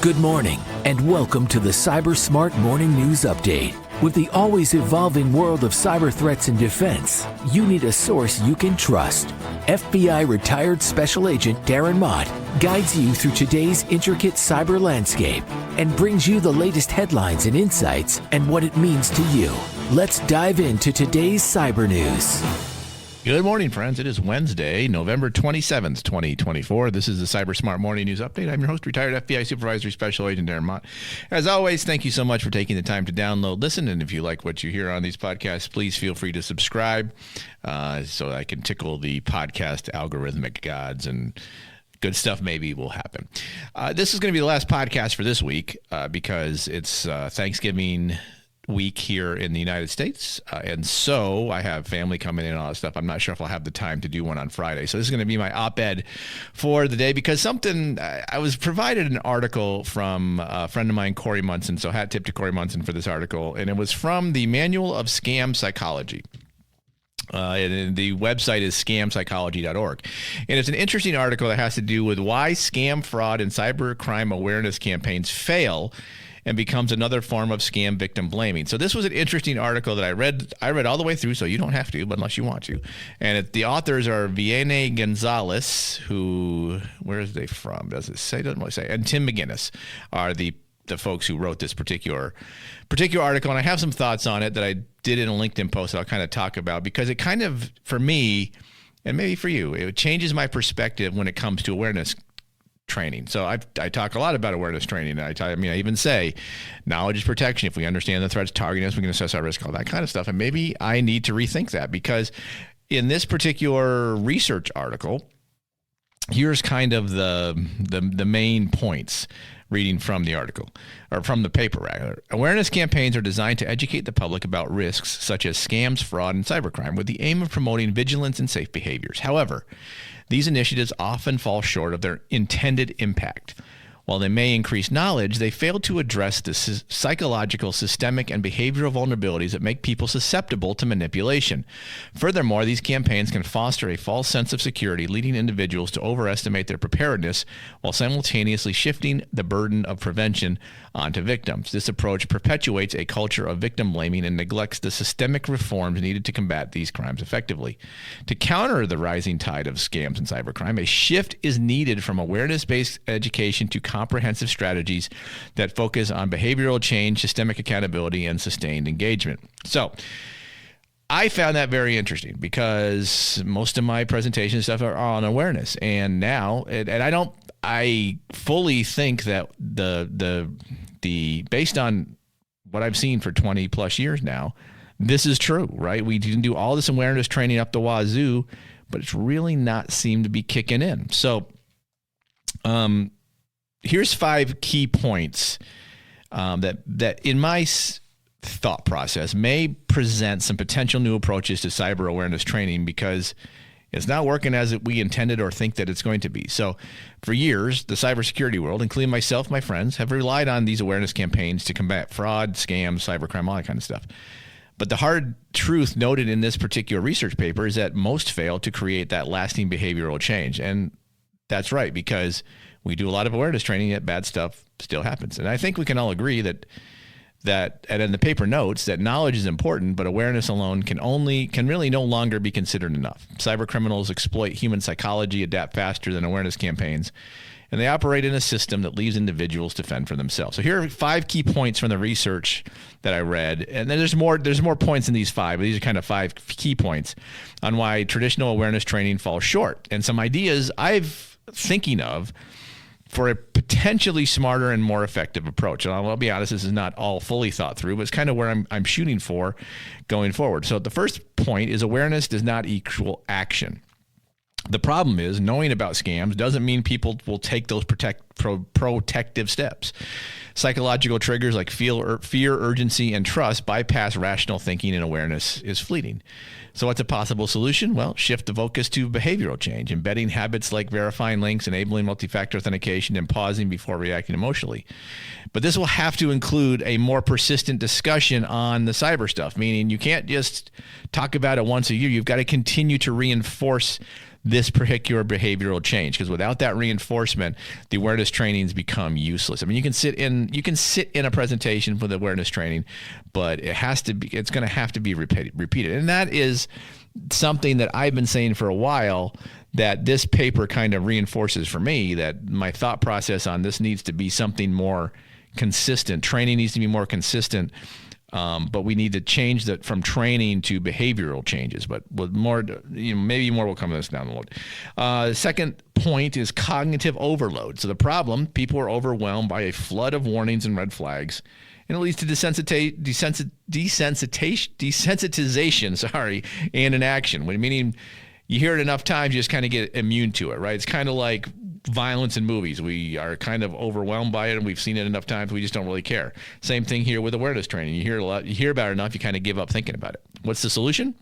Good morning, and welcome to the Cyber Smart Morning News Update. With the always evolving world of cyber threats and defense, you need a source you can trust. FBI retired Special Agent Darren guides you through today's intricate cyber landscape and brings you the latest headlines and insights and what it means to you. Let's dive into today's cyber news. Good morning, friends. It is Wednesday, November 27th, 2024. This is the Cyber Smart Morning News Update. I'm your host, retired FBI Supervisory Special Agent Darren Mott. As always, thank you so much for taking the time to download, listen, and if you like what you hear on these podcasts, please feel free to subscribe so I can tickle the podcast algorithmic gods and good stuff maybe will happen. This is going to be the last podcast for this week because it's Thanksgiving week here in the United States. And so I have family coming in and all that stuff. I'm not sure if I'll have the time to do one on Friday. So this is going to be my op-ed for the day because I was provided an article from a friend of mine, Corey Munson. So hat tip to Corey Munson for this article. And it was from the Manual of Scam Psychology. And the website is scampsychology.org. And it's an interesting article that has to do with why scam, fraud, and cybercrime awareness campaigns fail and becomes another form of scam victim blaming. So this was an interesting article that I read all the way through, so you don't have to, but unless you want to. And the authors are Vianney Gonzalez, where are they from? Does it say? Doesn't really say. And Tim McGinnis are the folks who wrote this particular article. And I have some thoughts on it that I did in a LinkedIn post that I'll kind of talk about because it kind of, for me, and maybe for you, it changes my perspective when it comes to awareness training. So I talk a lot about awareness training. I even say knowledge is protection. If we understand the threats targeting us, we can assess our risk, all that kind of stuff. And maybe I need to rethink that because in this particular research article, here's kind of the main points reading from the article, or from the paper rather. Awareness campaigns are designed to educate the public about risks such as scams, fraud, and cybercrime with the aim of promoting vigilance and safe behaviors. However, these initiatives often fall short of their intended impact. While they may increase knowledge, they fail to address the psychological, systemic, and behavioral vulnerabilities that make people susceptible to manipulation. Furthermore, these campaigns can foster a false sense of security, leading individuals to overestimate their preparedness while simultaneously shifting the burden of prevention onto victims. This approach perpetuates a culture of victim blaming and neglects the systemic reforms needed to combat these crimes effectively. To counter the rising tide of scams and cybercrime, a shift is needed from awareness-based education to comprehensive strategies that focus on behavioral change, systemic accountability, and sustained engagement. So I found that very interesting because most of my presentation stuff are on awareness. And now, I fully think that the based on what I've seen for 20 plus years now, this is true, right? We can do all this awareness training up the wazoo, but it's really not seemed to be kicking in. So, here's 5 key points that in my thought process may present some potential new approaches to cyber awareness training because it's not working as we intended or think that it's going to be. So for years, the cybersecurity world, including myself, my friends, have relied on these awareness campaigns to combat fraud, scams, cybercrime, all that kind of stuff. But the hard truth noted in this particular research paper is that most fail to create that lasting behavioral change. And that's right, because we do a lot of awareness training, yet bad stuff still happens. And I think we can all agree that and in the paper notes that knowledge is important, but awareness alone can really no longer be considered enough. Cyber criminals exploit human psychology, adapt faster than awareness campaigns, and they operate in a system that leaves individuals to fend for themselves. So here are 5 key points from the research that I read, and then there's more points in these 5, but these are kind of 5 key points on why traditional awareness training falls short, and some ideas I've thinking of for a potentially smarter and more effective approach. And I'll be honest, this is not all fully thought through, but it's kind of where I'm shooting for going forward. So the first point is awareness does not equal action. The problem is knowing about scams doesn't mean people will take those protective steps. Psychological triggers like fear, urgency, and trust bypass rational thinking, and awareness is fleeting. So what's a possible solution? Well, shift the focus to behavioral change, embedding habits like verifying links, enabling multi-factor authentication, and pausing before reacting emotionally. But this will have to include a more persistent discussion on the cyber stuff, meaning you can't just talk about it once a year. You've got to continue to reinforce this particular behavioral change, because without that reinforcement, the awareness trainings become useless. I mean, you can sit in a presentation for the awareness training, but it's going to have to be repeated. And that is something that I've been saying for a while, that this paper kind of reinforces for me, that my thought process on this needs to be something more consistent. Training needs to be more consistent. But we need to change that from training to behavioral changes. But with more, maybe more will come to this down the road. Second point is cognitive overload. So the problem, people are overwhelmed by a flood of warnings and red flags, and it leads to desensitization, and inaction. Meaning you hear it enough times, you just kind of get immune to it, right? It's kind of like violence in movies. We are kind of overwhelmed by it, and we've seen it enough times, we just don't really care. Same thing here with awareness training. You hear it a lot, you hear about it enough, you kind of give up thinking about it. What's the solution?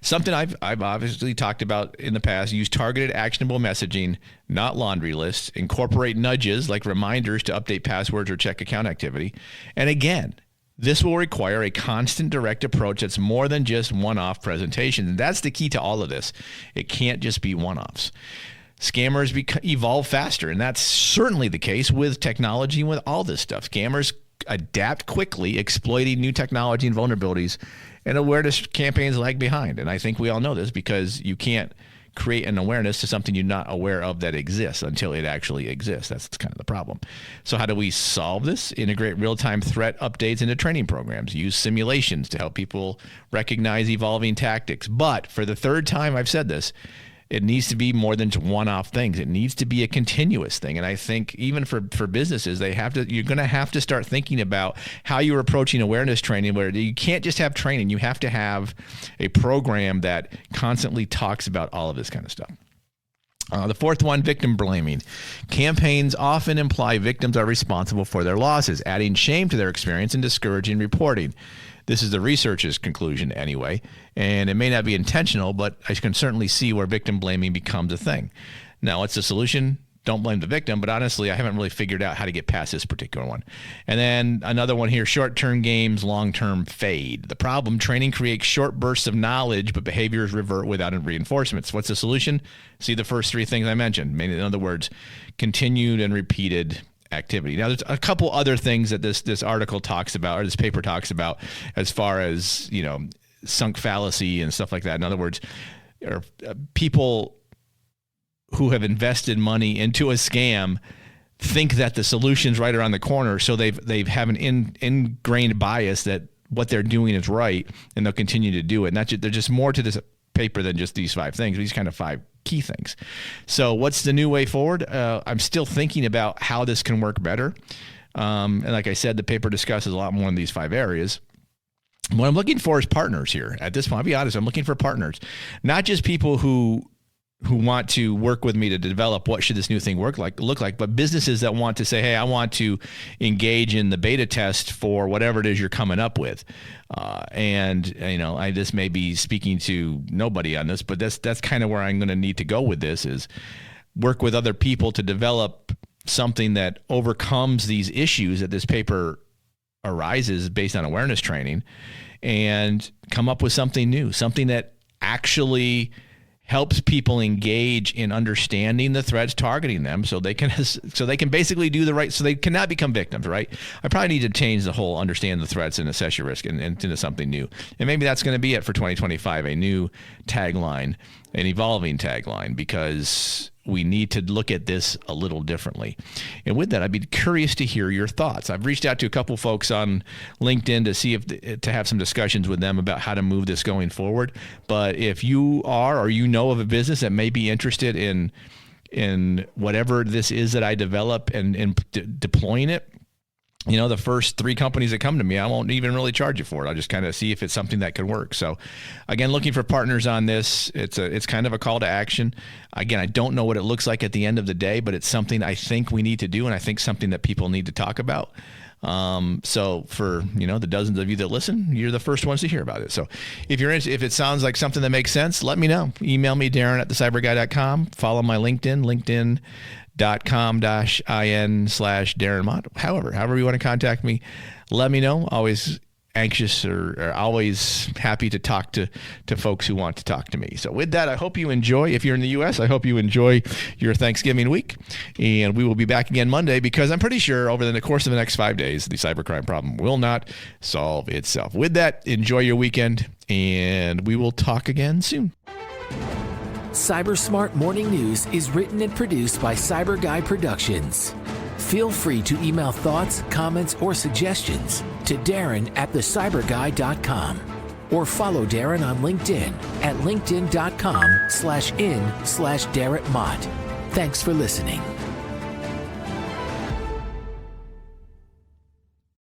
Something I've obviously talked about in the past: use targeted, actionable messaging, not laundry lists. Incorporate nudges like reminders to update passwords or check account activity. And again, this will require a constant, direct approach that's more than just one-off presentations. And that's the key to all of this. It can't just be one-offs. Scammers evolve faster, and that's certainly the case with technology and with all this stuff. Scammers adapt quickly, exploiting new technology and vulnerabilities, and awareness campaigns lag behind. And I think we all know this, because you can't create an awareness to something you're not aware of that exists until it actually exists. That's kind of the problem. So how do we solve this? Integrate real-time threat updates into training programs. Use simulations to help people recognize evolving tactics. But for the third time I've said this, it needs to be more than just one-off things. It needs to be a continuous thing. And I think even for businesses, you're going to have to start thinking about how you're approaching awareness training, where you can't just have training. You have to have a program that constantly talks about all of this kind of stuff. The fourth one, victim blaming. Campaigns often imply victims are responsible for their losses, adding shame to their experience and discouraging reporting. This is the research's conclusion anyway, and it may not be intentional, but I can certainly see where victim blaming becomes a thing. Now, what's the solution? Don't blame the victim, but honestly, I haven't really figured out how to get past this particular one. And then another one here, short-term games, long-term fade. The problem, training creates short bursts of knowledge, but behaviors revert without reinforcements. What's the solution? See the first three things I mentioned. In other words, continued and repeated activity. Now, there's a couple other things that this article talks about, or this paper talks about, as far as, sunk fallacy and stuff like that. In other words, people who have invested money into a scam think that the solution's right around the corner, so they have an ingrained bias that what they're doing is right, and they'll continue to do it. And there's just more to this paper than just these 5 things. These kind of 5 key things. So what's the new way forward? I'm still thinking about how this can work better. And like I said, the paper discusses a lot more in these 5 areas. What I'm looking for is partners here. At this point, I'll be honest, I'm looking for partners, not just people who want to work with me to develop what should this new thing look like, but businesses that want to say, hey, I want to engage in the beta test for whatever it is you're coming up with. This may be speaking to nobody on this, but that's kind of where I'm going to need to go with this, is work with other people to develop something that overcomes these issues that this paper arises based on awareness training, and come up with something new, something that actually helps people engage in understanding the threats targeting them, so they can basically do the right, so they cannot become victims, right? I probably need to change the whole understand the threats and assess your risk and into something new. And maybe that's going to be it for 2025, a new tagline, an evolving tagline, because we need to look at this a little differently. And with that, I'd be curious to hear your thoughts. I've reached out to a couple folks on LinkedIn to see to have some discussions with them about how to move this going forward. But if you are, or you know of a business that may be interested in whatever this is that I develop and deploying it, the first 3 companies that come to me, I won't even really charge you for it. I'll just kind of see if it's something that can work. So again, looking for partners on this. It's kind of a call to action. Again, I don't know what it looks like at the end of the day, but it's something I think we need to do, and I think something that people need to talk about. So for, the dozens of you that listen, you're the first ones to hear about it. So if if it sounds like something that makes sense, let me know. Email me, darren@thecyberguy.com. Follow my LinkedIn, linkedin.com/in/Darren Mott. However you want to contact me, let me know. Always anxious or always happy to talk to folks who want to talk to me. So with that, I hope you enjoy. If you're in the U.S., I hope you enjoy your Thanksgiving week. And we will be back again Monday, because I'm pretty sure over the course of the next 5 days, the cybercrime problem will not solve itself. With that, enjoy your weekend, and we will talk again soon. Cyber Smart Morning News is written and produced by Cyber Guy Productions. Feel free to email thoughts, comments, or suggestions to Darren at thecyberguy.com, or follow Darren on LinkedIn at linkedin.com/in/DarrenMott. Thanks for listening.